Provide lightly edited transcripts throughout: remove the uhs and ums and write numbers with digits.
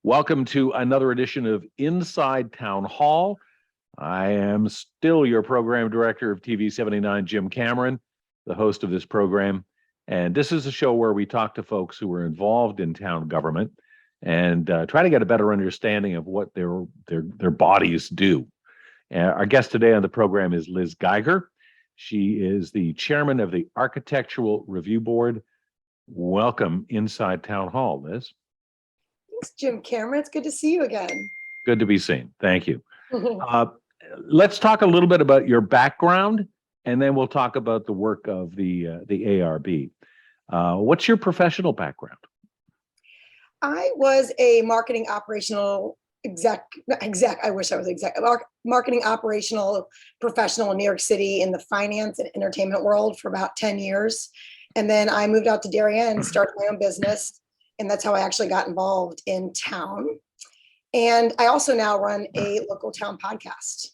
Welcome to another edition of Inside Town Hall. I am still your program director of TV 79, Jim Cameron, the host of this program. And this is a show where we talk to folks who are involved in town government and try to get a better understanding of what their bodies do. Our guest today on the program is Liz Geiger. She is the chairman of the Architectural Review Board. Welcome inside Town Hall, Liz. Thanks, Jim Cameron. It's good to see you again. Good to be seen. Thank you. Let's talk a little bit about your background, and then we'll talk about the work of the ARB. What's your professional background? I was a marketing operational marketing operational professional in New York City in the finance and entertainment world for about 10 years. And then I moved out to Darien and started my own business. And that's how I actually got involved in town. And I also now run a local town podcast.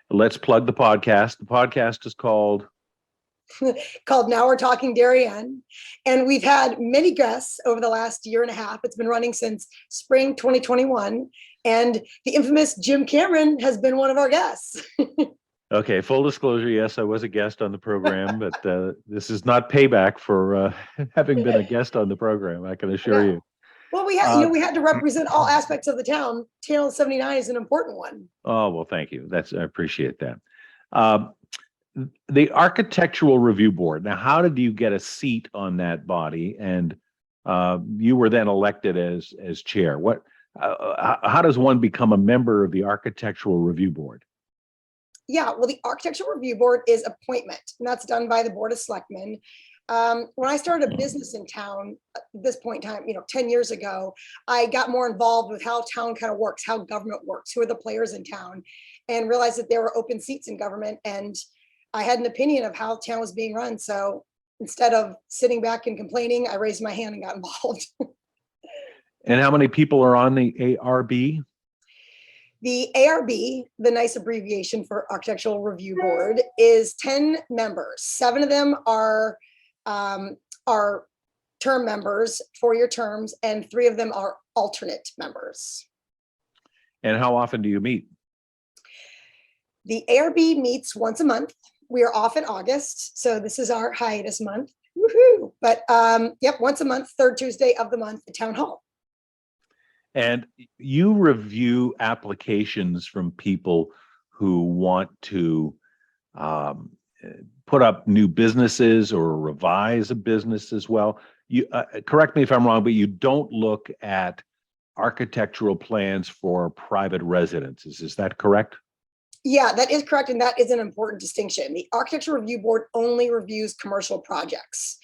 Let's plug the podcast. The podcast is called Now We're Talking Darien. And we've had many guests over the last year and a half. It's been running since spring 2021. And the infamous Jim Cameron has been one of our guests. Okay, full disclosure, yes, I was a guest on the program, but this is not payback for having been a guest on the program, I can assure you. Well, we had to represent all aspects of the town. Channel 79 is an important one. Oh, well, thank you. I appreciate that. The Architectural Review Board. Now, how did you get a seat on that body? And you were then elected as chair. How does one become a member of the Architectural Review Board? Yeah, well, the Architectural Review Board is appointment, and that's done by the Board of Selectmen. When I started a business in town at this point in time, 10 years ago, I got more involved with how town kind of works, how government works, who are the players in town, and realized that there were open seats in government. And I had an opinion of how town was being run. So instead of sitting back and complaining, I raised my hand and got involved. And how many people are on the ARB? The ARB, the nice abbreviation for Architectural Review Board, is 10 members. 7 of them are term members, 4-year terms, and 3 of them are alternate members. And how often do you meet? The ARB meets once a month. We are off in August, so this is our hiatus month. Woohoo! But once a month, third Tuesday of the month at Town Hall. And you review applications from people who want to put up new businesses or revise a business as well. You correct me if I'm wrong, but you don't look at architectural plans for private residences. Is that correct? Yeah, that is correct. And that is an important distinction. The Architectural Review Board only reviews commercial projects.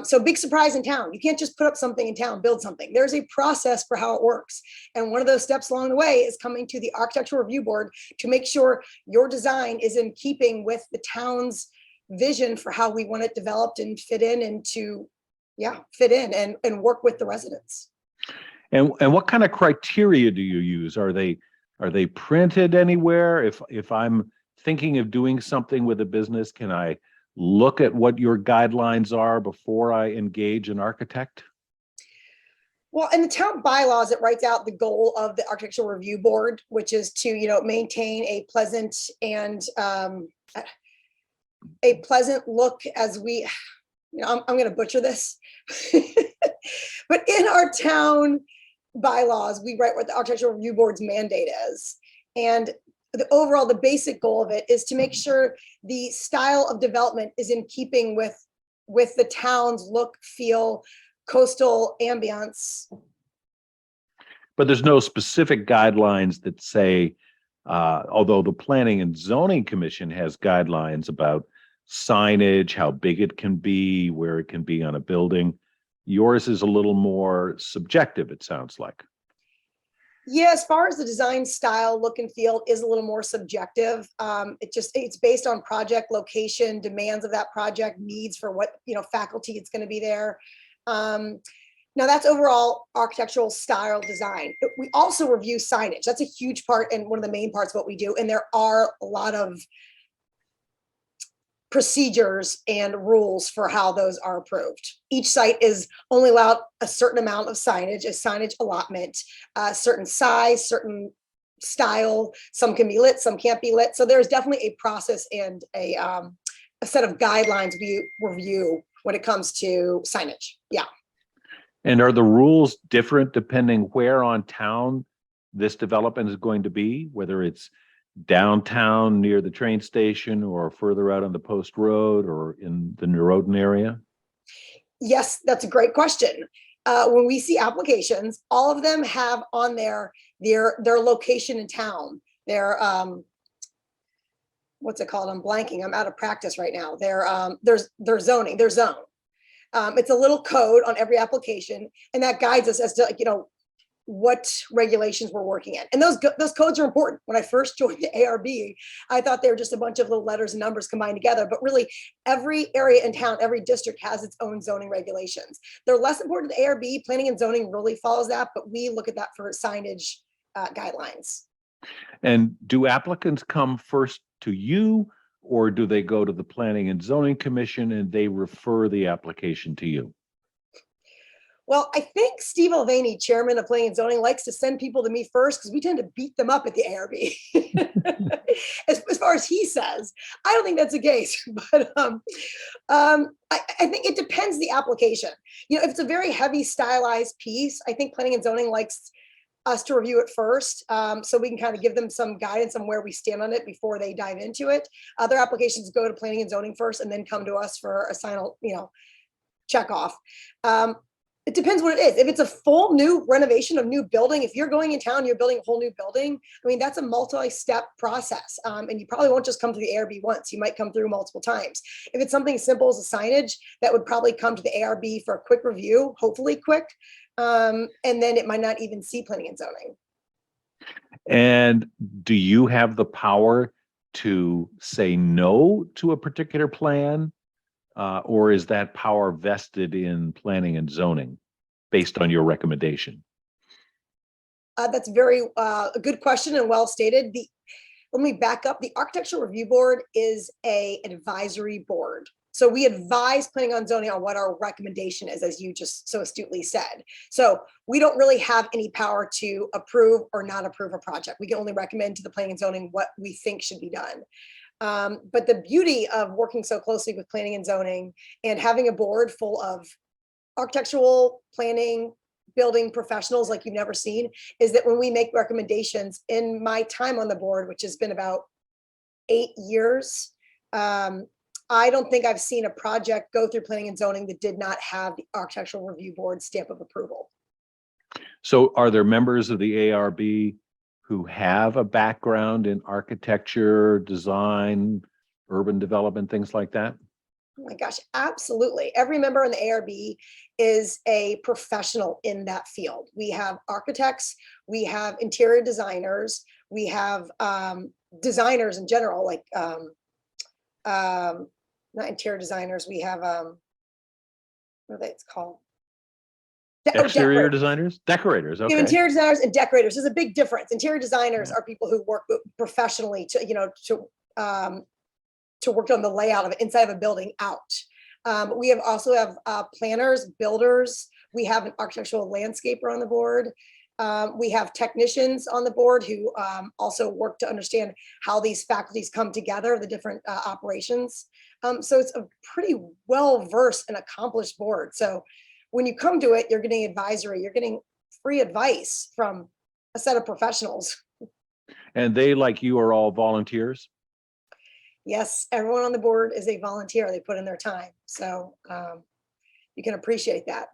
So big surprise in town. You can't just put up something in town, build something. There's a process for how it works. And one of those steps along the way is coming to the Architectural Review Board to make sure your design is in keeping with the town's vision for how we want it developed and fit in and work with the residents. And what kind of criteria do you use? Are they printed anywhere? If I'm thinking of doing something with a business, can I look at what your guidelines are before I engage an architect? Well, in the town bylaws, it writes out the goal of the Architectural Review Board, which is to, maintain a pleasant and a pleasant look as we, I'm going to butcher this, but in our town bylaws, we write what the Architectural Review Board's mandate is. And the basic goal of it is to make sure the style of development is in keeping with the town's look, feel, coastal ambience. But there's no specific guidelines that say, although the Planning and Zoning Commission has guidelines about signage, how big it can be, where it can be on a building, yours is a little more subjective, it sounds like. Yeah, as far as the design style, look and feel is a little more subjective. It's based on project location, demands of that project, needs for what, faculty it's going to be there. Now that's overall architectural style design. But we also review signage. That's a huge part and one of the main parts of what we do. And there are a lot of procedures and rules for how those are approved. Each site is only allowed a certain amount of signage, a signage allotment, certain size, certain style. Some can be lit, some can't be lit. So there's definitely a process and a set of guidelines we review when it comes to signage. Yeah. And are the rules different depending where on town this development is going to be, whether it's downtown near the train station or further out on the Post Road or in the Norotan area? Yes, that's a great question. When we see applications, all of them have on there their location in town. Their what's it called? I'm blanking. I'm out of practice right now. Their zoning, their zone. It's a little code on every application, and that guides us as to, like, what regulations we're working in. And those codes are important. When I first joined the ARB, I thought they were just a bunch of little letters and numbers combined together, but really every area in town, every district has its own zoning regulations. They're less important to the ARB. Planning and zoning really follows that, but we look at that for signage guidelines. And do applicants come first to you, or do they go to the Planning and Zoning Commission and they refer the application to you? Well, I think Steve Mulvaney, chairman of Planning and Zoning, likes to send people to me first because we tend to beat them up at the ARB. as far as he says, I don't think that's the case, but I think it depends the application. If it's a very heavy stylized piece, I think Planning and Zoning likes us to review it first, so we can kind of give them some guidance on where we stand on it before they dive into it. Other applications go to Planning and Zoning first and then come to us for a final, check off. It depends what it is. If it's a full new renovation of new building, if you're going in town, you're building a whole new building, that's a multi-step process. And you probably won't just come to the ARB once. You might come through multiple times. If it's something as simple as a signage, that would probably come to the ARB for a quick review, hopefully quick. And then it might not even see Planning and Zoning. And do you have the power to say no to a particular plan? Or is that power vested in Planning and Zoning based on your recommendation? That's very a good question and well stated. Let me back up. The Architectural Review Board is an advisory board. So we advise Planning and Zoning on what our recommendation is, as you just so astutely said. So we don't really have any power to approve or not approve a project. We can only recommend to the Planning and Zoning what we think should be done. But the beauty of working so closely with Planning and Zoning and having a board full of architectural, planning, building professionals like you've never seen is that when we make recommendations, in my time on the board, which has been about 8 years, I don't think I've seen a project go through Planning and Zoning that did not have the Architectural Review Board stamp of approval. So are there members of the ARB who have a background in architecture, design, urban development, things like that? Oh my gosh, absolutely. Every member in the ARB is a professional in that field. We have architects, we have interior designers, we have designers in general, like not interior designers, we have what are they called? Exterior designers? Decorators, okay. Interior designers and decorators. There's a big difference. Interior designers are people who work professionally to work on the layout of it inside of a building out. We also have planners, builders. We have an architectural landscaper on the board. We have technicians on the board who also work to understand how these faculties come together, the different operations. So it's a pretty well-versed and accomplished board. So when you come to it, you're getting advisory, you're getting free advice from a set of professionals. And they, like you, are all volunteers? Yes, everyone on the board is a volunteer. They put in their time. So you can appreciate that.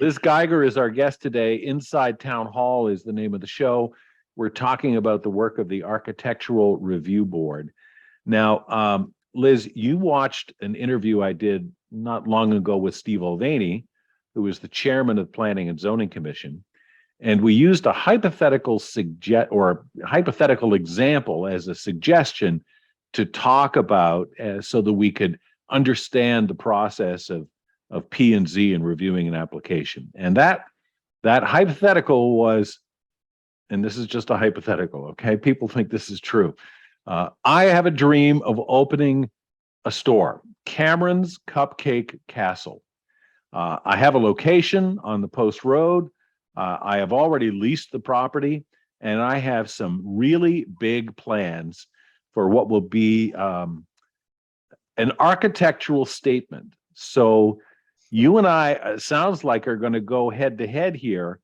Liz Geiger is our guest today. Inside Town Hall is the name of the show. We're talking about the work of the Architectural Review Board. Now, Liz, you watched an interview I did not long ago with Steve Mulvaney, who is the chairman of the Planning and Zoning Commission. And we used a hypothetical example as a suggestion to talk about so that we could understand the process of P&Z in reviewing an application. And that hypothetical was, and this is just a hypothetical, okay? People think this is true. I have a dream of opening a store, Cameron's Cupcake Castle. I have a location on the Post Road. I have already leased the property, and I have some really big plans for what will be an architectural statement. So you and I, sounds like, are going to go head to head here.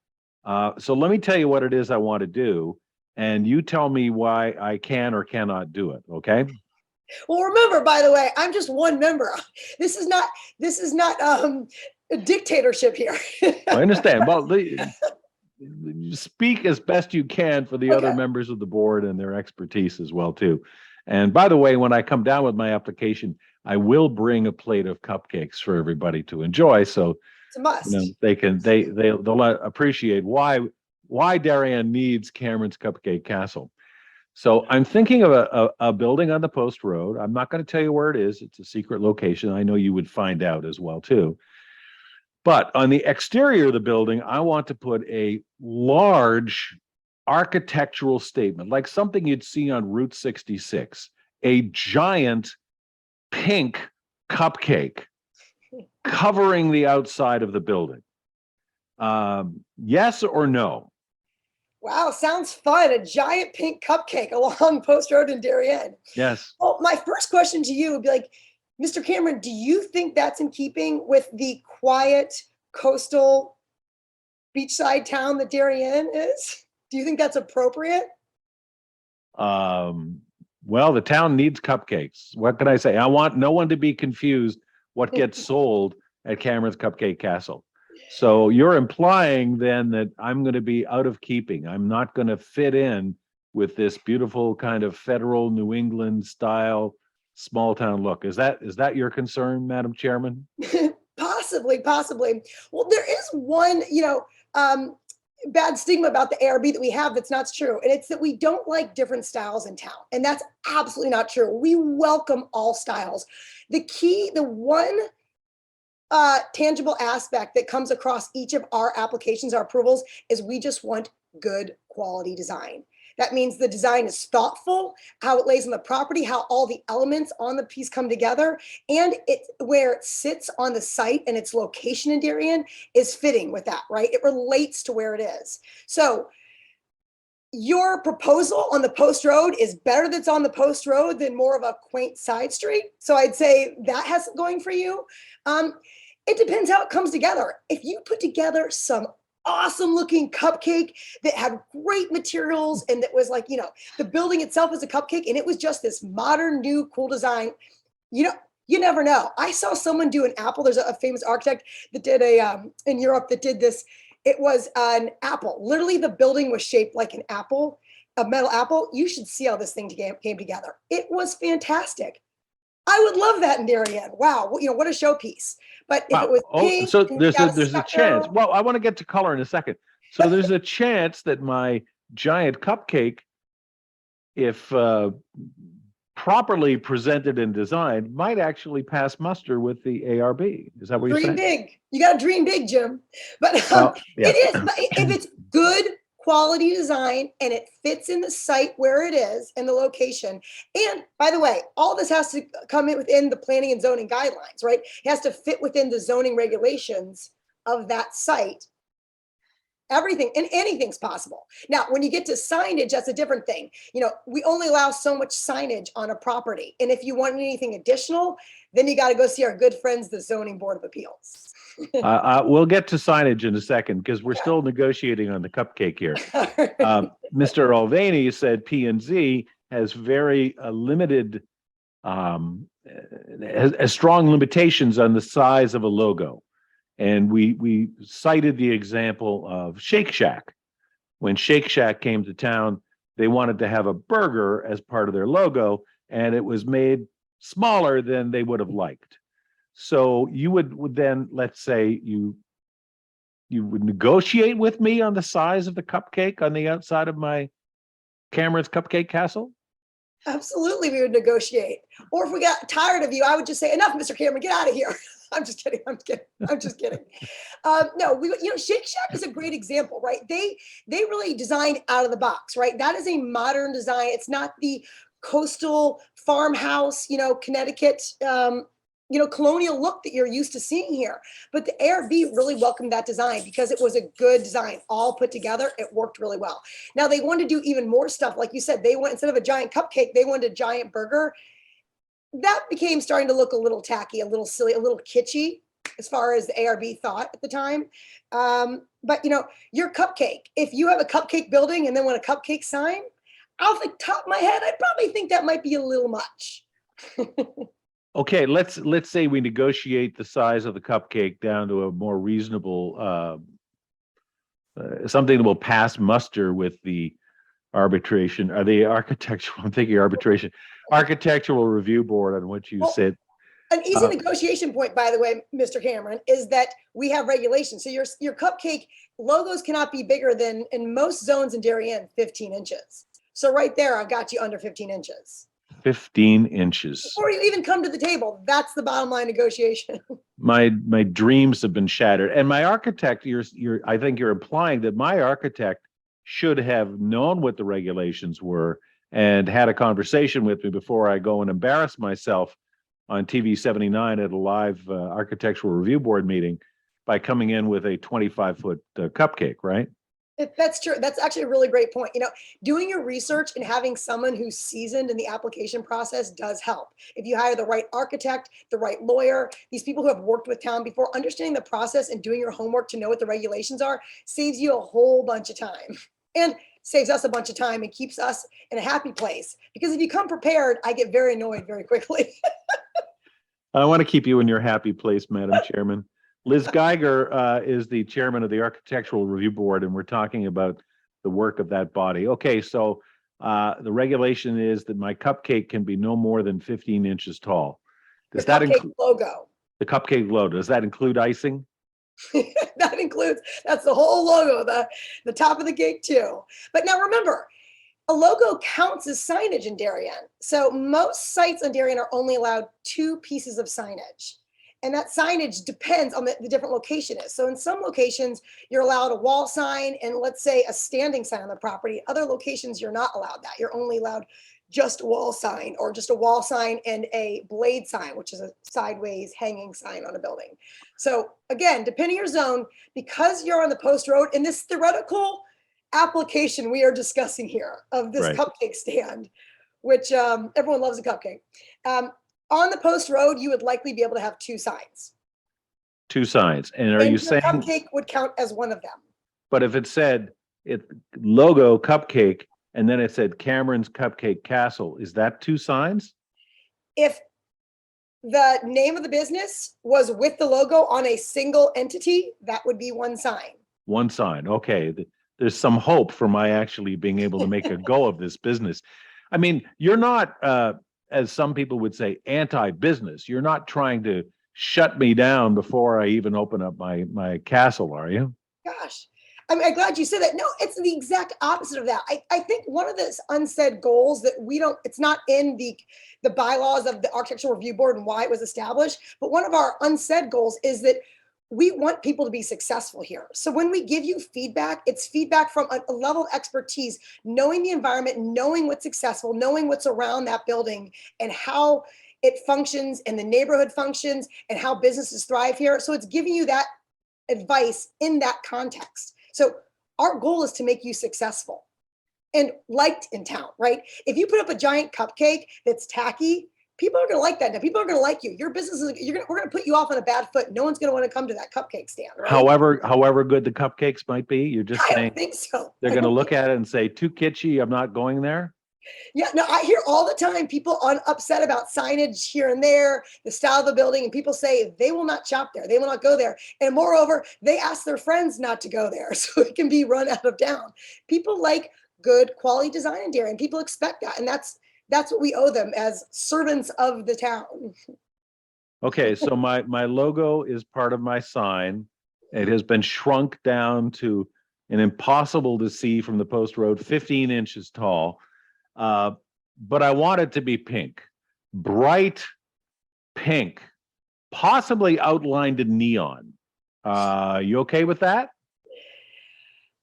So let me tell you what it is I want to do, and you tell me why I can or cannot do it. Okay. Well, remember, by the way, I'm just one member. This is not a dictatorship here. I understand. Well, speak as best you can for the other Okay. members of the board and their expertise as well too. And by the way, when I come down with my application, I will bring a plate of cupcakes for everybody to enjoy. So It's a must. they'll appreciate why Darien needs Cameron's Cupcake Castle. So I'm thinking of a building on the Post Road. I'm not going to tell you where it is. It's a secret location. I know you would find out as well too. But on the exterior of the building, I want to put a large architectural statement, like something you'd see on Route 66, a giant pink cupcake covering the outside of the building. Yes or no? Wow, sounds fun. A giant pink cupcake along Post Road in Darien. Yes. Well, my first question to you would be like, Mr. Cameron, do you think that's in keeping with the quiet coastal beachside town that Darien is? Do you think that's appropriate? Well, the town needs cupcakes. What can I say? I want no one to be confused what gets sold at Cameron's Cupcake Castle. So you're implying then that I'm going to be out of keeping. I'm not going to fit in with this beautiful kind of federal New England style small town look. Is that your concern, Madam Chairman? Possibly. Well, there is one, bad stigma about the ARB that we have that's not true. And it's that we don't like different styles in town. And that's absolutely not true. We welcome all styles. The one tangible aspect that comes across each of our applications, our approvals, is we just want good quality design. That means the design is thoughtful, how it lays on the property, how all the elements on the piece come together, and where it sits on the site and its location in Darien is fitting with that, right? It relates to where it is. So your proposal on the Post Road is better that's on the Post Road than more of a quaint side street. So I'd say that has it going for you. It depends how it comes together. If you put together some awesome looking cupcake that had great materials and that was like, the building itself was a cupcake and it was just this modern, new, cool design, you never know. I saw someone do an apple. There's a famous architect that did in Europe that did this. It was an apple. Literally, the building was shaped like an apple, a metal apple. You should see how this thing came together. It was fantastic. I would love that in Darien. Wow, what a showpiece. But if it was pink, so and there's got a chance. Well, I want to get to color in a second. So there's a chance that my giant cupcake, if properly presented and designed, might actually pass muster with the ARB. Is that what you're saying? Dream big. You got to dream big, Jim. But Yeah. it is. But if it's good quality design and it fits in the site where it is and the location. And by the way, all this has to come in within the planning and zoning guidelines, right? It has to fit within the zoning regulations of that site. Everything and anything's possible. Now, when you get to signage, that's a different thing. We only allow so much signage on a property. And if you want anything additional, then you got to go see our good friends, the Zoning Board of Appeals. We'll get to signage in a second because we're still negotiating on the cupcake here. Mr. Alvaney said P&Z has very limited, has strong limitations on the size of a logo. And we cited the example of Shake Shack. When Shake Shack came to town, they wanted to have a burger as part of their logo, and it was made smaller than they would have liked. So you would then, let's say you would negotiate with me on the size of the cupcake on the outside of my Cameron's Cupcake Castle? Absolutely, we would negotiate. Or if we got tired of you, I would just say, enough, Mr. Cameron, get out of here. I'm just kidding. No, Shake Shack is a great example, right? They really designed out of the box, right? That is a modern design. It's not the coastal farmhouse, Connecticut, colonial look that you're used to seeing here. But the ARB really welcomed that design because it was a good design, all put together. It worked really well. Now they wanted to do even more stuff. Like you said, they went, instead of a giant cupcake, they wanted a giant burger. That became starting to look a little tacky, a little silly, a little kitschy as far as the ARB thought at the time. But your cupcake, if you have a cupcake building and then want a cupcake sign, off the top of my head, I'd probably think that might be a little much. Okay, let's say we negotiate the size of the cupcake down to a more reasonable, something that will pass muster with the arbitration, or the architectural, I'm thinking arbitration, architectural review board on what you Well, said. An easy negotiation point, by the way, Mr. Cameron, is that we have regulations. So your cupcake logos cannot be bigger than, in most zones in Darien, 15 inches. So right there, I've got you under 15 inches. 15 inches. Before you even come to the table, that's the bottom line negotiation. My dreams have been shattered. And my architect, I think you're implying that my architect should have known what the regulations were and had a conversation with me before I go and embarrass myself on TV 79 at a live architectural review board meeting by coming in with a 25-foot cupcake, right? That's true. That's actually a really great point. Doing your research and having someone who's seasoned in the application process does help. If you hire the right architect, the right lawyer, these people who have worked with town before, understanding the process and doing your homework to know what the regulations are saves you a whole bunch of time and saves us a bunch of time and keeps us in a happy place. Because if you come prepared, I get very annoyed very quickly. I want to keep you in your happy place, Madam Chairman. Liz Geiger is the chairman of the Architectural Review Board, and we're talking about the work of that body. Okay, so the regulation is that my cupcake can be no more than 15 inches tall. Does that include logo? The cupcake logo, does that include icing? That includes, that's the whole logo, the top of the cake too. But now remember, a logo counts as signage in Darien. So most sites in Darien are only allowed 2 pieces of signage. And that signage depends on the different location is. So in some locations, you're allowed a wall sign and, let's say, a standing sign on the property. Other locations, you're not allowed that. You're only allowed just a wall sign, or just a wall sign and a blade sign, which is a sideways hanging sign on a building. So again, depending on your zone, because you're on the post road, in this theoretical application we are discussing here of this Right. cupcake stand, which everyone loves a cupcake. On the post road, you would likely be able to have 2 signs. 2 signs. And are And you your saying, cupcake would count as one of them. but if it said logo cupcake and then it said Cameron's Cupcake Castle, is that 2 signs? If the name of the business was with the logo on a single entity, that would be 1 sign. 1 sign. Okay. There's some hope for my actually being able to make a go of this business. I mean, you're not, as some people would say, anti-business. You're not trying to shut me down before I even open up my castle, are you? Gosh, I'm glad you said that. No, it's the exact opposite of that. I think one of the unsaid goals that it's not in the bylaws of the Architectural Review Board and why it was established, but one of our unsaid goals is that we want people to be successful here. So when we give you feedback, it's feedback from a level of expertise, knowing the environment, knowing what's successful, knowing what's around that building and how it functions and the neighborhood functions and how businesses thrive here. So it's giving you that advice in that context. So our goal is to make you successful and liked in town, right? If you put up a giant cupcake that's tacky, people are going to like that. Now, people are going to like you. Your business is, we're going to put you off on a bad foot. No one's going to want to come to that cupcake stand, right? However good the cupcakes might be, you're just I saying don't think so. they're going to look at it and say, too kitschy, I'm not going there. Yeah, no, I hear all the time people upset about signage here and there, the style of the building, and people say they will not shop there. They will not go there. And moreover, they ask their friends not to go there so it can be run out of town. People like good quality design in Darien. People expect that. And that's what we owe them as servants of the town. Okay, so my logo is part of my sign. It has been shrunk down to an impossible to see from the post road, 15 inches tall. But I want it to be pink, bright pink, possibly outlined in neon. You okay with that?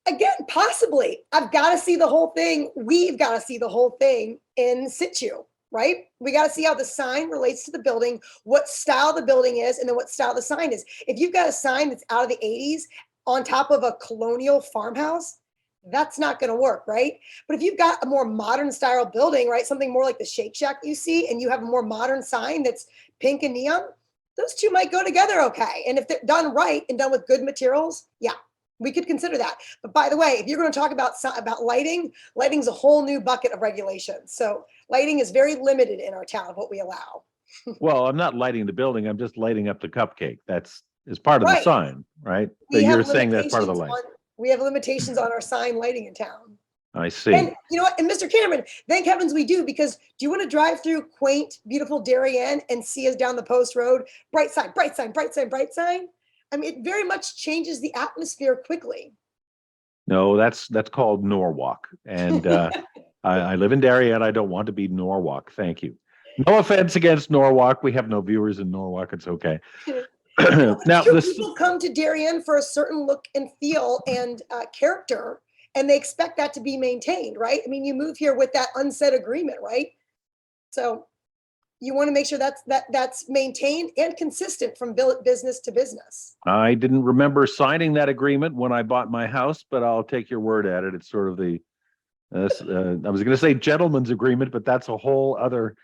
Again, possibly. I've got to see the whole thing. We've got to see the whole thing in situ, right? We got to see how the sign relates to the building, what style the building is, and then what style the sign is. If you've got a sign that's out of the 80s on top of a colonial farmhouse, that's not going to work, right? But if you've got a more modern style building, right, something more like the Shake Shack you see, and you have a more modern sign that's pink and neon, those two might go together okay. And if they're done right and done with good materials, yeah, we could consider that. But by the way, if you're going to talk about lighting, lighting's a whole new bucket of regulations. So lighting is very limited in our town of what we allow. Well, I'm not lighting the building. I'm just lighting up the cupcake. That's is part of the Right. sign, right? We But you're have saying that's part of the limitations light. on we have limitations on our sign lighting in town. I And see. you know what? And Mr. Cameron, thank heavens we do, because do you want to drive through quaint, beautiful Darien and see us down the post road? Bright sign, bright sign, bright sign, bright sign. I mean, it very much changes the atmosphere quickly. No, that's called Norwalk. And I live in Darien. I don't want to be Norwalk. Thank you. No offense against Norwalk. We have no viewers in Norwalk. It's okay. Now, Sure, this people come to Darien for a certain look and feel and character, and they expect that to be maintained, right? I mean, you move here with that unsaid agreement, right? So you want to make sure that's maintained and consistent from business to business. I didn't remember signing that agreement when I bought my house, but I'll take your word at it. It's sort of the I was going to say gentleman's agreement, but that's a whole other.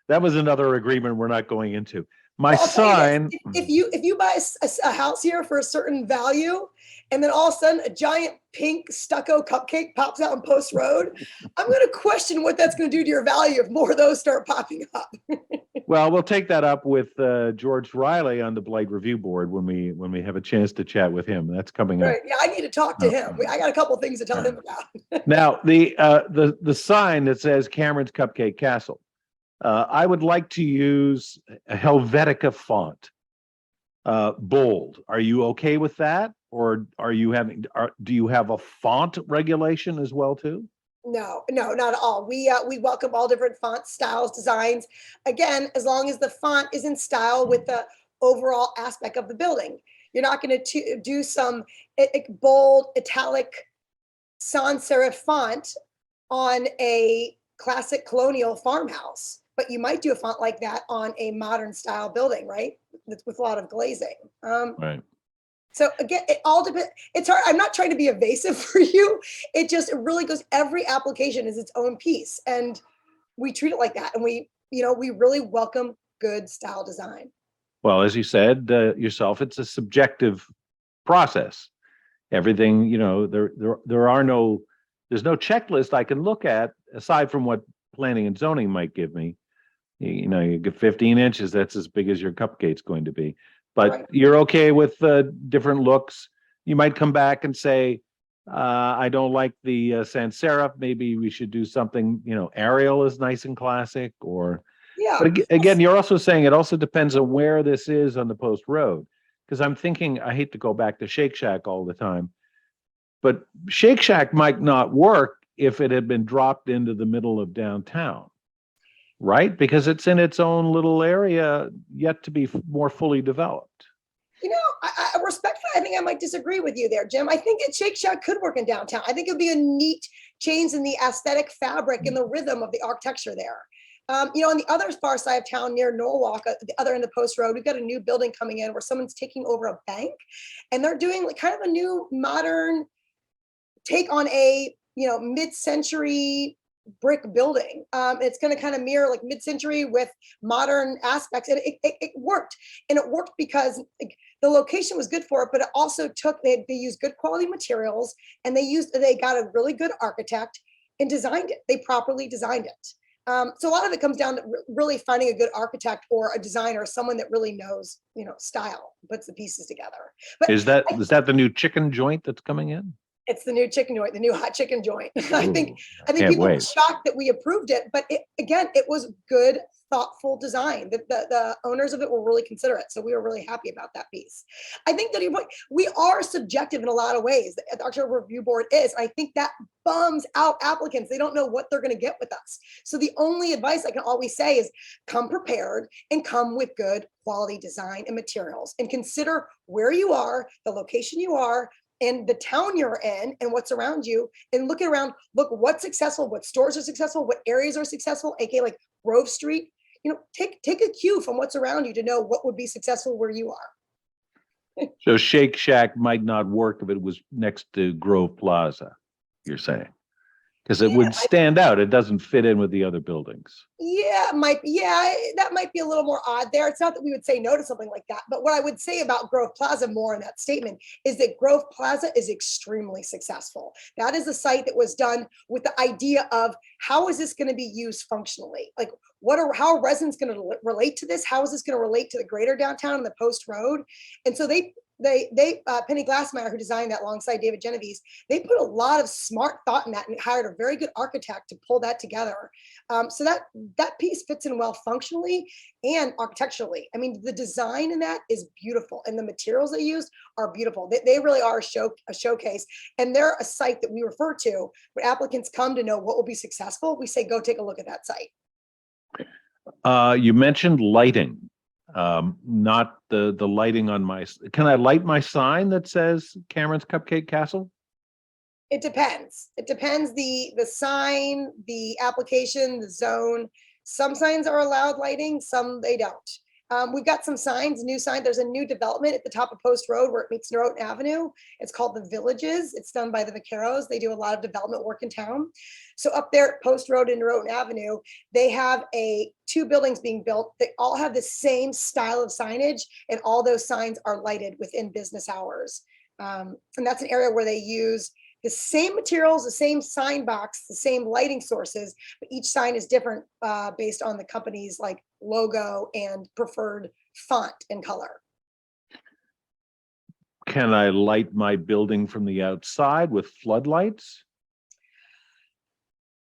That was another agreement we're not going into. My Well, I'll tell you sign. this, if you buy a house here for a certain value, and then all of a sudden a giant pink stucco cupcake pops out on Post Road, I'm going to question what that's going to do to your value if more of those start popping up. Well, we'll take that up with George Riley on the Blight Review Board when we have a chance to chat with him. That's coming up. Right? Yeah, I need to talk to him. I got a couple things to tell him about. Now, the sign that says Cameron's Cupcake Castle. I would like to use a Helvetica font, bold. Are you okay with that, or do you have a font regulation as well too? No, no, not at all. We welcome all different fonts, styles, designs. Again, as long as the font is in style with the overall aspect of the building. You're not going to do some bold italic sans serif font on a classic colonial farmhouse, but you might do a font like that on a modern style building, right? With a lot of glazing. Right. So again, it all depends. It's hard. I'm not trying to be evasive for you. It really goes, every application is its own piece. And we treat it like that. And we really welcome good style design. Well, as you said yourself, it's a subjective process. Everything, there's no checklist I can look at aside from what planning and zoning might give me. You get 15 inches, that's as big as your cupcake's going to be. But Right. you're okay with different looks. You might come back and say, I don't like the sans serif. Maybe we should do something, Arial is nice and classic. Yeah. But again, you're also saying it also depends on where this is on the post road. Because I'm thinking, I hate to go back to Shake Shack all the time, but Shake Shack might not work if it had been dropped into the middle of downtown, right? Because it's in its own little area yet to be more fully developed. I respectfully, I think I might disagree with you there, Jim. I think Shake Shack could work in downtown. I think it would be a neat change in the aesthetic fabric and the rhythm of the architecture there. On the other far side of town near Norwalk, the other end of Post Road, we've got a new building coming in where someone's taking over a bank, and they're doing like kind of a new modern take on a mid-century brick building. It's going to kind of mirror like mid-century with modern aspects, and it worked. And it worked because the location was good for it, but it also they used good quality materials, and they got a really good architect and designed it. They properly designed it. So a lot of it comes down to really finding a good architect or a designer, someone that really knows, style, puts the pieces together. But Is that the new chicken joint that's coming in? it's the new chicken joint, the new hot chicken joint. I think can't people were wait. shocked that we approved it, but it was good, thoughtful design. The owners of it were really considerate, so we were really happy about that piece. I think that we are subjective in a lot of ways. The Architectural Review Board is. I think that bums out applicants. They don't know what they're going to get with us. So the only advice I can always say is come prepared and come with good quality design and materials, and consider where you are, the location you are, and the town you're in and what's around you, and look around, look what's successful, what stores are successful, what areas are successful, aka like Grove Street. Take a cue from what's around you to know what would be successful where you are. So Shake Shack might not work if it was next to Grove Plaza, you're saying? Because it Yeah, would stand out. It doesn't fit in with the other buildings. that might be a little more odd there. It's not that we would say no to something like that, but what I would say about Grove Plaza more in that statement is that Grove Plaza is extremely successful. That is a site that was done with the idea of how is this going to be used functionally? Like how are residents going to relate to this? How is this going to relate to the greater downtown and the Post Road? And so they Penny Glassmeyer, who designed that alongside David Genovese, they put a lot of smart thought in that and hired a very good architect to pull that together. So that piece fits in well functionally and architecturally. I mean, the design in that is beautiful, and the materials they used are beautiful. They really are a showcase, and they're a site that we refer to when applicants come to know what will be successful. We say, go take a look at that site. You mentioned lighting. Not the lighting on my. Can I light my sign that says Cameron's Cupcake Castle? It depends. It depends the sign, the application, the zone. Some signs are allowed lighting, some they don't. We've got some signs, new sign. There's a new development at the top of Post Road where it meets Norotan Avenue. It's called The Villages. It's done by the Vaqueros. They do a lot of development work in town. So up there at Post Road and Norotan Avenue, they have two buildings being built. They all have the same style of signage, and all those signs are lighted within business hours. And that's an area where they use the same materials, the same sign box, the same lighting sources, but each sign is different based on the company's like logo and preferred font and color. Can I light my building from the outside with floodlights?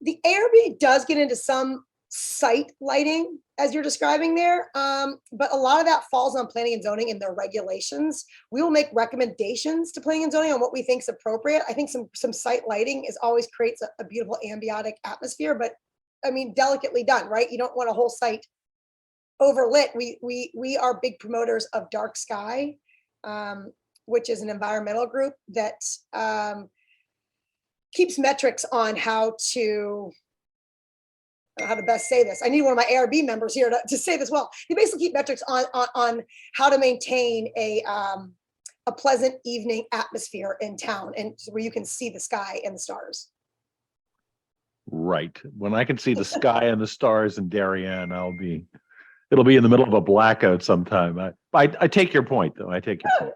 The ARB does get into some site lighting as you're describing there, but a lot of that falls on planning and zoning and their regulations. We will make recommendations to planning and zoning on what we think is appropriate. I think some site lighting always creates a beautiful ambiotic atmosphere, but I mean, delicately done, right? You don't want a whole site overlit. We are big promoters of dark sky, which is an environmental group that keeps metrics on how to best say this. I need one of my ARB members here to say this well. They basically keep metrics on how to maintain a pleasant evening atmosphere in town, and where you can see the sky and the stars. Right. When I can see the sky and the stars in Darien, it'll be in the middle of a blackout sometime. I take your point, though. I take your point.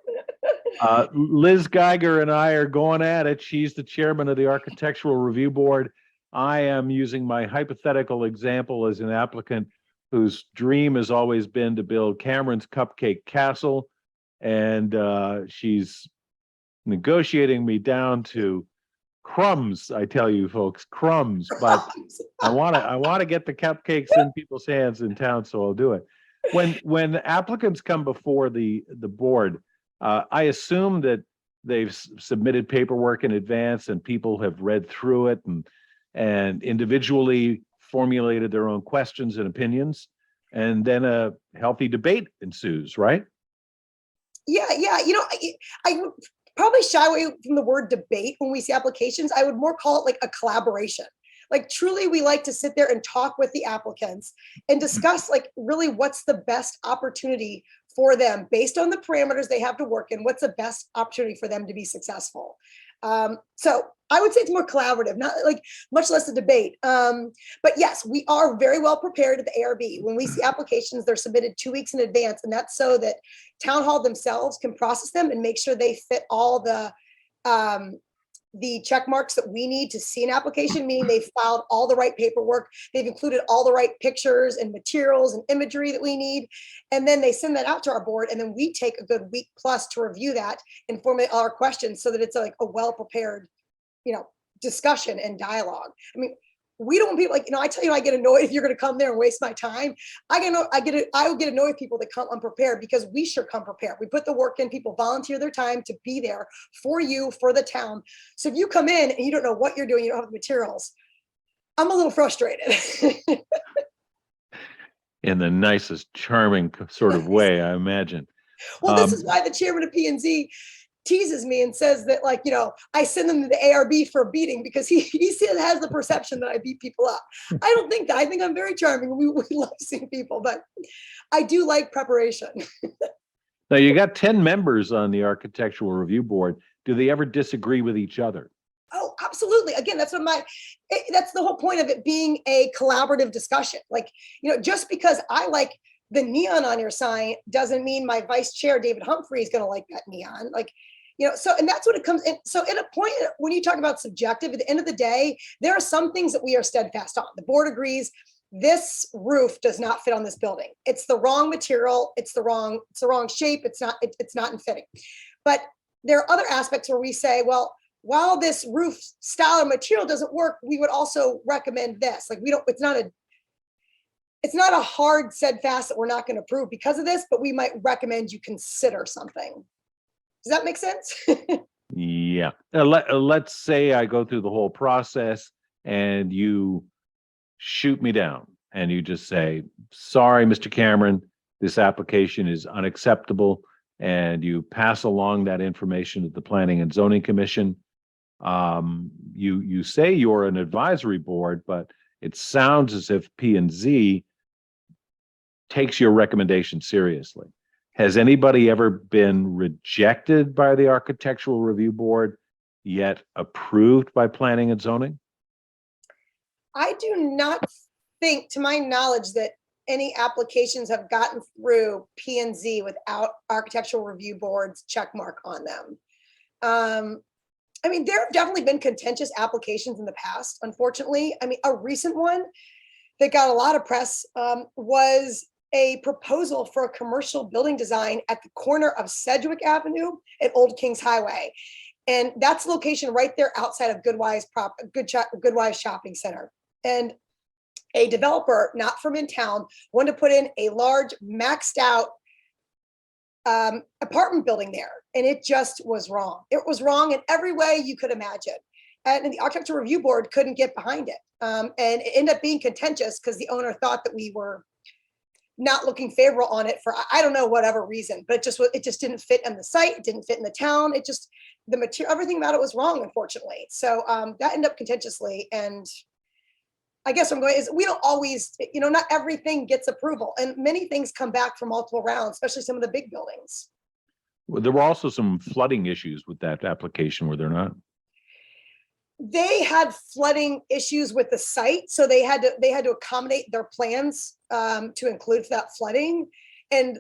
Liz Geiger and I are going at it. She's the chairman of the Architectural Review Board. I am using my hypothetical example as an applicant whose dream has always been to build Cameron's Cupcake Castle. And she's negotiating me down to crumbs, I tell you folks, crumbs. But I want to get the cupcakes in people's hands in town, so I'll do it. When applicants come before the board, I assume that they've submitted paperwork in advance and people have read through it and individually formulated their own questions and opinions, and then a healthy debate ensues, right? Yeah. I would probably shy away from the word debate when we see applications. I would more call it like a collaboration. Like truly, we like to sit there and talk with the applicants and discuss like really what's the best opportunity for them based on the parameters they have to work in. What's the best opportunity for them to be successful? So I would say it's more collaborative, not like much less a debate. But yes, we are very well prepared at the ARB. When we see applications, they're submitted 2 weeks in advance, and that's so that Town Hall themselves can process them and make sure they fit all the check marks that we need to see an application, meaning they've filed all the right paperwork, they've included all the right pictures and materials and imagery that we need, and then they send that out to our board, and then we take a good week plus to review that and formulate all our questions so that it's like a well-prepared, discussion and dialogue. I mean, we don't want people I tell you, I get annoyed if you're going to come there and waste my time. I would get annoyed with people that come unprepared, because we should come prepared. We put the work in, people volunteer their time to be there for you, for the town. So if you come in and you don't know what you're doing, you don't have the materials, I'm a little frustrated. In the nicest, charming sort of way, I imagine. Well, this is why the chairman of P&Z teases me and says that, like, I send him to the ARB for a beating because he still has the perception that I beat people up. I don't think that. I think I'm very charming. We love seeing people, but I do like preparation. Now, you got 10 members on the Architectural Review Board. Do they ever disagree with each other? Oh, absolutely. Again, that's that's the whole point of it being a collaborative discussion. Like, just because I like the neon on your sign doesn't mean my vice chair, David Humphrey, is going to like that neon. Like, so, and that's what it comes in. So at a point, when you talk about subjective, at the end of the day, there are some things that we are steadfast on. The board agrees this roof does not fit on this building. It's the wrong material. It's the wrong shape. It's not in fitting. But there are other aspects where we say, well, while this roof style or material doesn't work, we would also recommend this. Like, it's not a hard said fast that we're not going to approve because of this, but we might recommend you consider something. Does that make sense? Yeah. Let's say I go through the whole process and you shoot me down and you just say, sorry, Mr. Cameron, this application is unacceptable. And you pass along that information to the Planning and Zoning Commission. You say you're an advisory board, but it sounds as if P&Z takes your recommendation seriously. Has anybody ever been rejected by the Architectural Review Board, yet approved by Planning and Zoning? I do not think, to my knowledge, that any applications have gotten through P&Z without Architectural Review Board's check mark on them. I mean, there have definitely been contentious applications in the past, unfortunately. I mean, a recent one that got a lot of press was a proposal for a commercial building design at the corner of Sedgwick Avenue and Old Kings Highway. And that's the location right there outside of Goodwives Shopping Center. And a developer, not from in town, wanted to put in a large maxed out apartment building there. And it just was wrong. It was wrong in every way you could imagine. And the Architectural Review Board couldn't get behind it. And it ended up being contentious because the owner thought that we were not looking favorable on it for, I don't know, whatever reason, but it just didn't fit in the site. It didn't fit in the town. It just, the material, everything about it was wrong, unfortunately. So that ended up contentiously. And I guess what I'm going is, we don't always, not everything gets approval, and many things come back from multiple rounds, especially some of the big buildings. Well, there were also some flooding issues with that application, were there not? They had flooding issues with the site, so they had to accommodate their plans to include for that flooding. And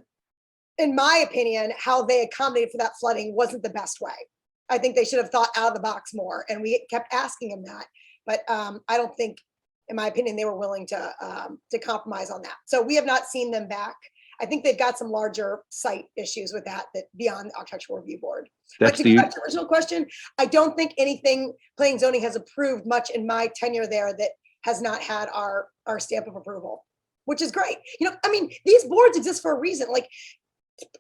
in my opinion, how they accommodated for that flooding wasn't the best way. I think they should have thought out of the box more, and we kept asking them that. But I don't think, in my opinion, they were willing to compromise on that. So we have not seen them back. I think they've got some larger site issues with that beyond the Architectural Review Board. But to get back to the original question, I don't think anything Planning and Zoning has approved much in my tenure there that has not had our stamp of approval, which is great. I mean, these boards exist for a reason. Like,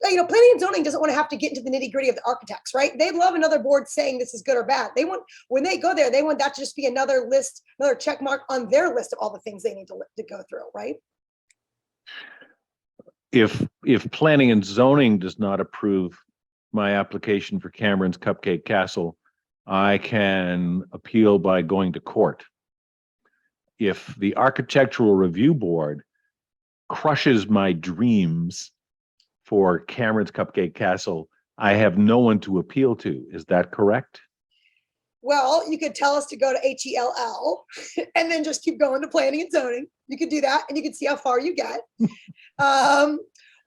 Planning and Zoning doesn't want to have to get into the nitty gritty of the architects, right? They'd love another board saying this is good or bad. They want, when they go there, they want that to just be another list, another check mark on their list of all the things they need to go through, right? If Planning and Zoning does not approve my application for Cameron's Cupcake Castle, I can appeal by going to court. If the Architectural Review Board crushes my dreams for Cameron's Cupcake Castle, I have no one to appeal to. Is that correct? Well, you could tell us to go to HELL and then just keep going to Planning and Zoning. You could do that and you can see how far you get.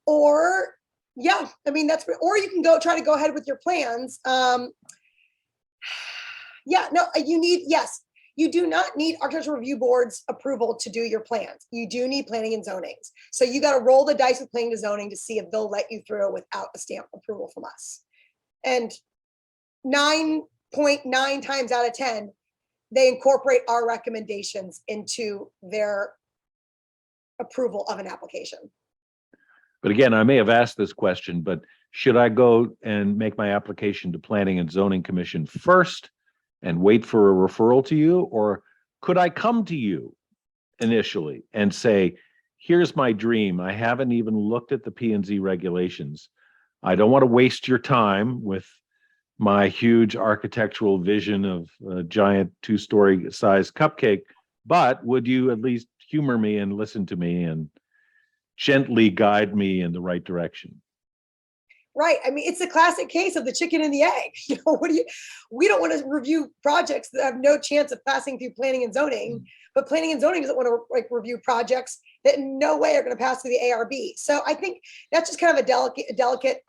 Or yeah, I mean, or you can try to go ahead with your plans. Yeah, no, yes, you do not need Architectural Review Board's approval to do your plans. You do need Planning and Zoning's. So you got to roll the dice with Planning and Zoning to see if they'll let you through without a stamp approval from us. And 9.9 times out of 10, they incorporate our recommendations into their approval of an application. But again, I may have asked this question, but should I go and make my application to Planning and Zoning Commission first and wait for a referral to you? Or could I come to you initially and say, here's my dream. I haven't even looked at the P&Z regulations. I don't want to waste your time with my huge architectural vision of a giant 2-story size cupcake, but would you at least humor me and listen to me and gently guide me in the right direction? Right. I mean, it's a classic case of the chicken and the egg. We don't want to review projects that have no chance of passing through planning and zoning, but planning and zoning doesn't want to review projects that in no way are going to pass through the ARB. So I think that's just kind of a delicate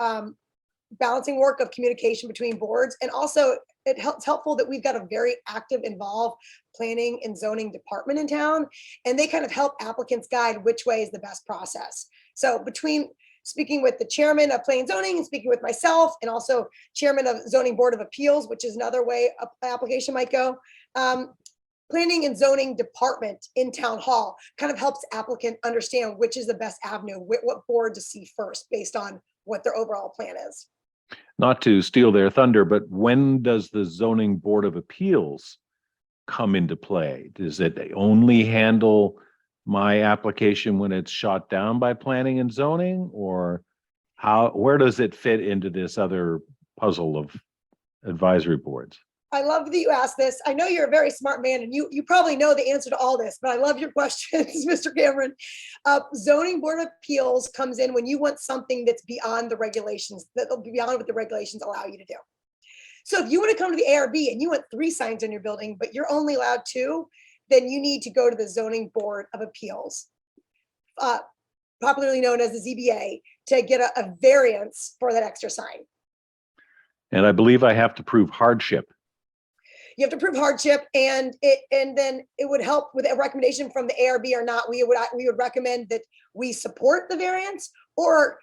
balancing work of communication between boards. And also it's helpful that we've got a very active, involved planning and zoning department in town, and they kind of help applicants guide which way is the best process. So between speaking with the chairman of planning and zoning and speaking with myself and also chairman of zoning board of appeals, which is another way an application might go, planning and zoning department in town hall kind of helps applicant understand which is the best avenue, what board to see first based on what their overall plan is. Not to steal their thunder, but when does the zoning board of appeals come into play? Does it only handle my application when it's shot down by planning and zoning, or where does it fit into this other puzzle of advisory boards? I love that you asked this. I know you're a very smart man and you probably know the answer to all this, but I love your questions, Mr. Cameron. Zoning Board of Appeals comes in when you want something that's beyond the regulations, that'll be beyond what the regulations allow you to do. So if you want to come to the ARB and you want 3 signs on your building, but you're only allowed 2, then you need to go to the Zoning Board of Appeals, popularly known as the ZBA, to get a variance for that extra sign. And I believe I have to prove hardship. You have to prove hardship, and then it would help with a recommendation from the ARB or not. We would recommend that we support the variance, or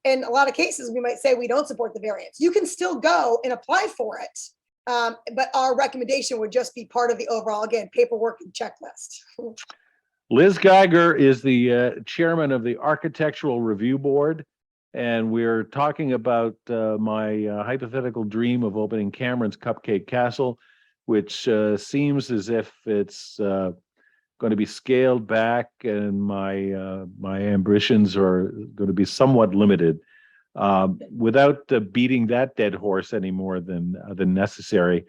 in a lot of cases, we might say we don't support the variance. You can still go and apply for it, but our recommendation would just be part of the overall, again, paperwork and checklist. Liz Geiger is the chairman of the Architectural Review Board, and we're talking about my hypothetical dream of opening Cameron's Cupcake Castle, which seems as if it's going to be scaled back, and my ambitions are going to be somewhat limited. Without beating that dead horse any more than necessary,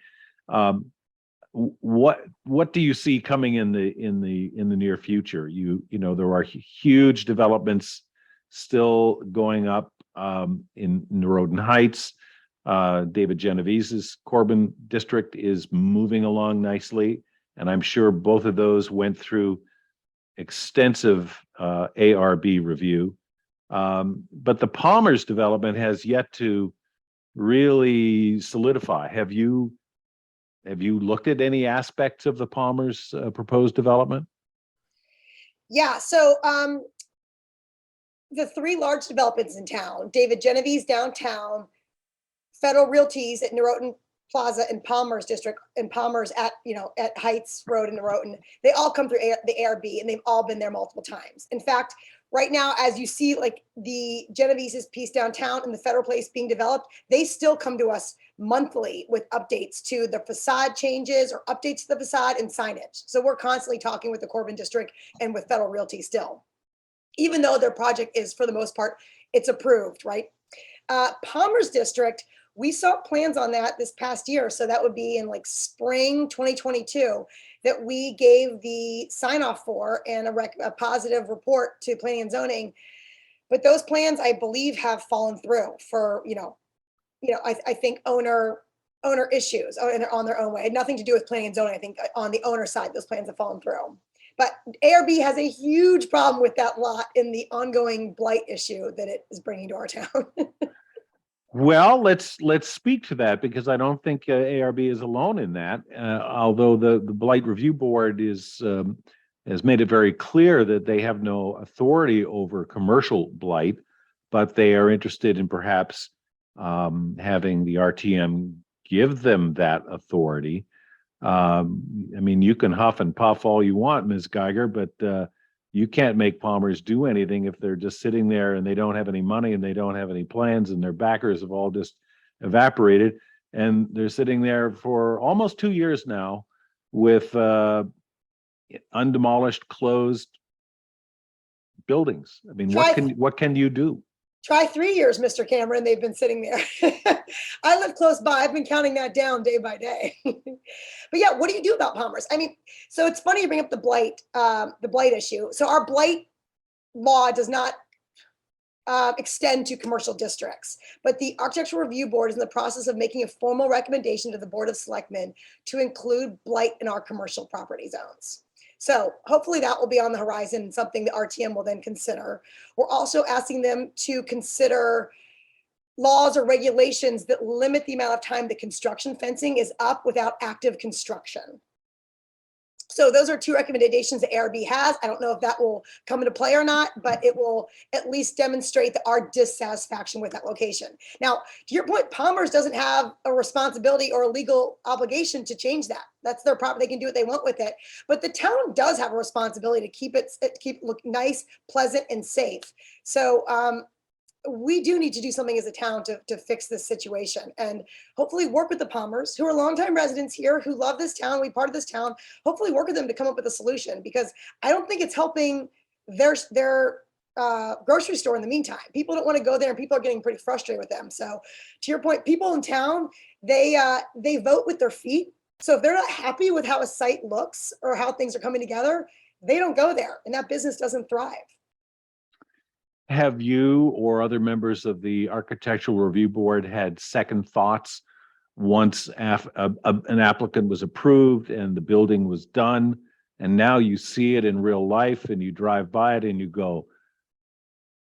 what do you see coming in the near future? You know there are huge developments still going up in Norotan Heights. David Genovese's Corbin district is moving along nicely, and I'm sure both of those went through extensive ARB review. But the Palmer's development has yet to really solidify. Have you looked at any aspects of the Palmer's proposed development? Yeah, so the 3 large developments in town, David Genovese downtown, Federal Realties at Norotan Plaza and Palmer's district, and Palmer's at Heights Road in Norotan, they all come through the ARB, and they've all been there multiple times. In fact, right now, as you see, like the Genovese's piece downtown and the Federal Place being developed, they still come to us monthly with updates to the facade changes or updates to the facade and signage. So we're constantly talking with the Corbin district and with Federal Realty still, even though their project is, for the most part, it's approved, right? Palmer's district, we saw plans on that this past year. So that would be in like spring 2022 that we gave the sign off for and a positive report to planning and zoning. But those plans, I believe, have fallen through for, I think owner issues on their own way. It had nothing to do with planning and zoning. I think on the owner side, those plans have fallen through. But ARB has a huge problem with that lot in the ongoing blight issue that it is bringing to our town. Well, let's speak to that, because I don't think ARB is alone in that. Although the Blight Review Board has made it very clear that they have no authority over commercial blight, but they are interested in perhaps having the RTM give them that authority. I mean, you can huff and puff all you want, Ms. Geiger, but you can't make Palmer's do anything if they're just sitting there and they don't have any money and they don't have any plans and their backers have all just evaporated. And they're sitting there for almost 2 years now with undemolished, closed buildings. I mean, what can you do? Try 3 years, Mr. Cameron. They've been sitting there. I live close by. I've been counting that down day by day. But yeah, what do you do about Palmer's? I mean, so it's funny you bring up the blight issue. So our blight law does not extend to commercial districts, but the Architectural Review Board is in the process of making a formal recommendation to the Board of Selectmen to include blight in our commercial property zones. So hopefully that will be on the horizon, something the RTM will then consider. We're also asking them to consider laws or regulations that limit the amount of time that construction fencing is up without active construction. So those are two recommendations that ARB has. I don't know if that will come into play or not, but it will at least demonstrate our dissatisfaction with that location. Now, to your point, Palmer's doesn't have a responsibility or a legal obligation to change that. That's their property. They can do what they want with it. But the town does have a responsibility to keep it look nice, pleasant, and safe. So we do need to do something as a town to fix this situation and hopefully work with the Palmers, who are longtime residents here, who love this town, we part of this town, hopefully work with them to come up with a solution, because I don't think it's helping their grocery store in the meantime. People don't want to go there and people are getting pretty frustrated with them. So to your point, people in town, they vote with their feet. So if they're not happy with how a site looks or how things are coming together, they don't go there and that business doesn't thrive. Have you or other members of the Architectural Review Board had second thoughts once an applicant was approved and the building was done, and now you see it in real life and you drive by it and you go,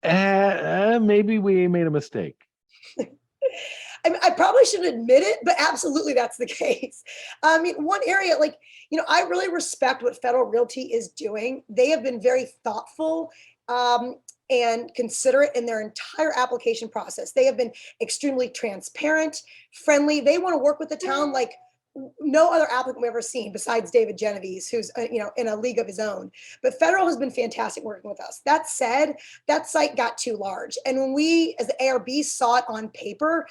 maybe we made a mistake? I mean, I probably shouldn't admit it, but absolutely that's the case. I mean, one area, like, I really respect what Federal Realty is doing. They have been very thoughtful and considerate in their entire application process. They have been extremely transparent, friendly. They want to work with the town like no other applicant we've ever seen besides David Genovese, who's in a league of his own. But Federal has been fantastic working with us. That said, that site got too large. And when we, as the ARB, saw it on paper,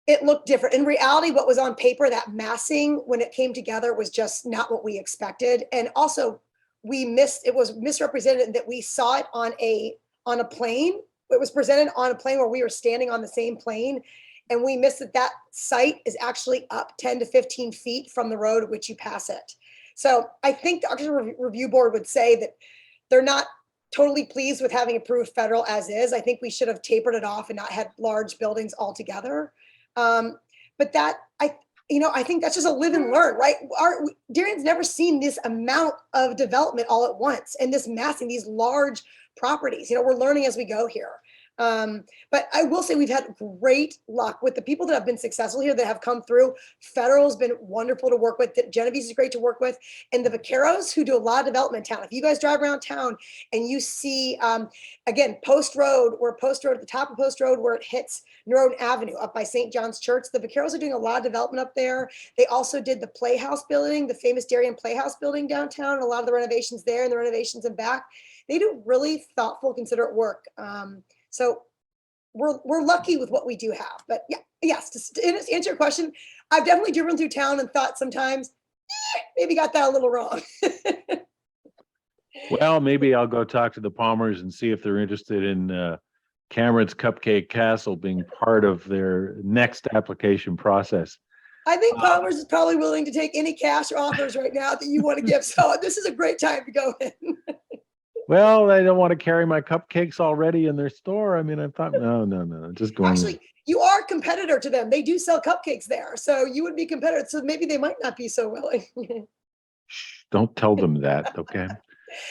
it looked different. In reality, what was on paper, that massing, when it came together, was just not what we expected. And also, it was misrepresented that we saw it on a plane. It was presented on a plane where we were standing on the same plane, and we missed that site is actually up 10 to 15 feet from the road at which you pass it. So I think the Architectural Review Board would say that they're not totally pleased with having approved Federal as is. I think we should have tapered it off and not had large buildings altogether. But that, I think that's just a live and learn, right? Darien's never seen this amount of development all at once and this massing, these large properties. We're learning as we go here. But I will say we've had great luck with the people that have been successful here that have come through. Federal's been wonderful to work with. Genovese is great to work with. And the Vaqueros, who do a lot of development in town. If you guys drive around town and you see, again, Post Road, at the top of Post Road where it hits Neuron Avenue up by St. John's Church, the Vaqueros are doing a lot of development up there. They also did the Playhouse building, the famous Darien Playhouse building downtown, and a lot of the renovations there and the renovations in back. They do really thoughtful, considerate work. So we're lucky with what we do have. But yeah, yes, to answer your question, I've definitely driven through town and thought sometimes, maybe got that a little wrong. Well, maybe I'll go talk to the Palmers and see if they're interested in Cameron's Cupcake Castle being part of their next application process. I think Palmer's is probably willing to take any cash offers right now that you want to give. So this is a great time to go in. Well, they don't want to carry my cupcakes already in their store. I mean, I thought, no, just going. Actually, you are a competitor to them. They do sell cupcakes there. So you would be competitive. So maybe they might not be so willing. Shh, don't tell them that, okay?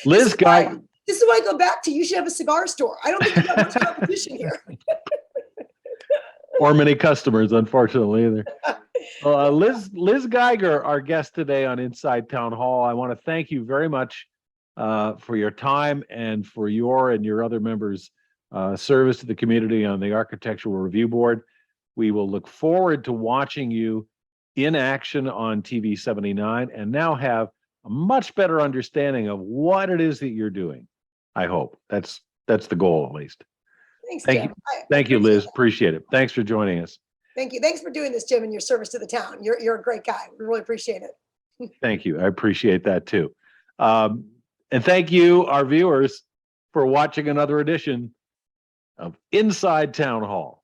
Liz Guy. This is why I go back to you should have a cigar store. I don't think you have much competition here. Or many customers, unfortunately, either. Liz Geiger, our guest today on Inside Town Hall. I want to thank you very much for your time and for your and your other members' service to the community on the Architectural Review Board. We will look forward to watching you in action on TV 79 and now have a much better understanding of what it is that you're doing. I hope that's the goal, at least. Thanks, Thank Jim. you. Thank you, Liz. Appreciate it. Thanks for joining us. Thank you. Thanks for doing this, Jim, and your service to the town. You're a great guy. We really appreciate it. Thank you. I appreciate that too. And thank you, our viewers, for watching another edition of Inside Town Hall.